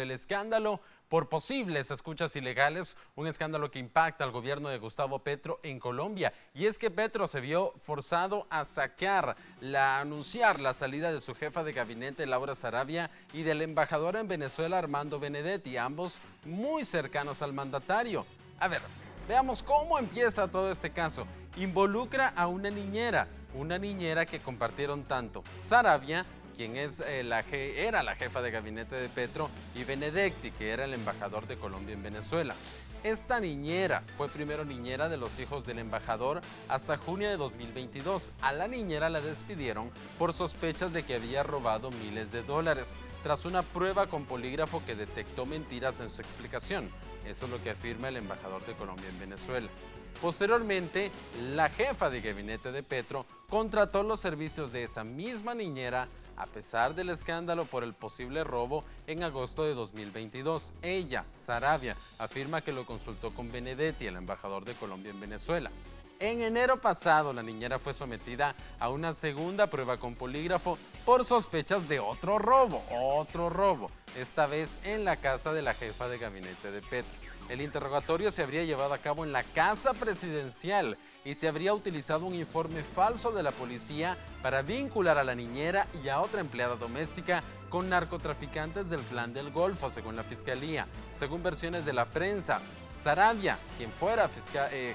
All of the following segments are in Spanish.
El escándalo por posibles escuchas ilegales, un escándalo que impacta al gobierno de Gustavo Petro en Colombia. Y es que Petro se vio forzado a anunciar la salida de su jefa de gabinete, Laura Saravia, y del embajador en Venezuela, Armando Benedetti, ambos muy cercanos al mandatario. A ver, veamos cómo empieza todo este caso. Involucra a una niñera que compartieron tanto Saravia, quien era la jefa de gabinete de Petro, y Benedetti, que era el embajador de Colombia en Venezuela. Esta niñera fue primero niñera de los hijos del embajador hasta junio de 2022. A la niñera la despidieron por sospechas de que había robado miles de dólares, tras una prueba con polígrafo que detectó mentiras en su explicación. Eso es lo que afirma el embajador de Colombia en Venezuela. Posteriormente, la jefa de gabinete de Petro contrató los servicios de esa misma niñera a pesar del escándalo por el posible robo en agosto de 2022. Ella, Saravia, afirma que lo consultó con Benedetti, el embajador de Colombia en Venezuela. En enero pasado, la niñera fue sometida a una segunda prueba con polígrafo por sospechas de otro robo, esta vez en la casa de la jefa de gabinete de Petro. El interrogatorio se habría llevado a cabo en la casa presidencial y se habría utilizado un informe falso de la policía para vincular a la niñera y a otra empleada doméstica con narcotraficantes del Plan del Golfo, según la fiscalía. Según versiones de la prensa, Saravia, quien fuera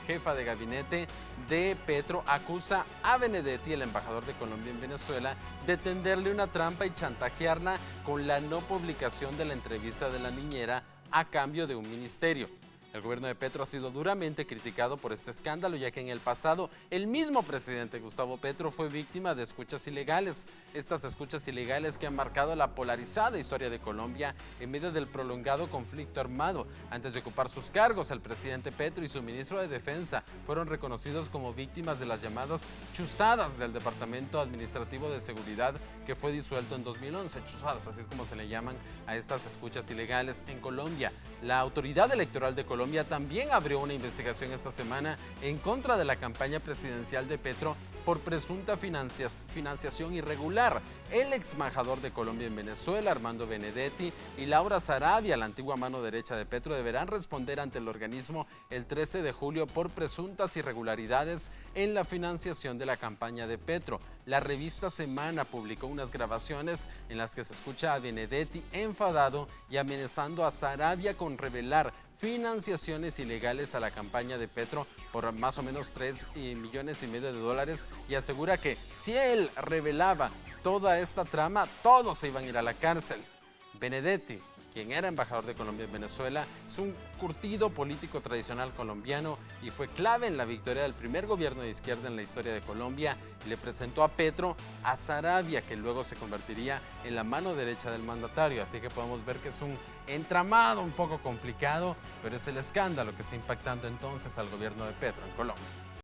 jefa de gabinete de Petro, acusa a Benedetti, el embajador de Colombia en Venezuela, de tenderle una trampa y chantajearla con la no publicación de la entrevista de la niñera a cambio de un ministerio. El gobierno de Petro ha sido duramente criticado por este escándalo, ya que en el pasado el mismo presidente Gustavo Petro fue víctima de escuchas ilegales. Estas escuchas ilegales que han marcado la polarizada historia de Colombia en medio del prolongado conflicto armado. Antes de ocupar sus cargos, el presidente Petro y su ministro de Defensa fueron reconocidos como víctimas de las llamadas chuzadas del Departamento Administrativo de Seguridad, que fue disuelto en 2011. Chuzadas, así es como se le llaman a estas escuchas ilegales en Colombia. La Autoridad Electoral de Colombia también abrió una investigación esta semana en contra de la campaña presidencial de Petro por presunta financiación irregular. El ex embajador de Colombia en Venezuela, Armando Benedetti, y Laura Saravia, la antigua mano derecha de Petro, deberán responder ante el organismo el 13 de julio por presuntas irregularidades en la financiación de la campaña de Petro. La revista Semana publicó unas grabaciones en las que se escucha a Benedetti enfadado y amenazando a Saravia con revelar financiaciones ilegales a la campaña de Petro por más o menos $3,5 millones de dólares, y asegura que si él revelaba toda esta trama, todos se iban a ir a la cárcel. Benedetti, quien era embajador de Colombia en Venezuela, es un curtido político tradicional colombiano y fue clave en la victoria del primer gobierno de izquierda en la historia de Colombia. Le presentó a Petro a Saravia, que luego se convertiría en la mano derecha del mandatario. Así que podemos ver que es un entramado un poco complicado, pero es el escándalo que está impactando entonces al gobierno de Petro en Colombia.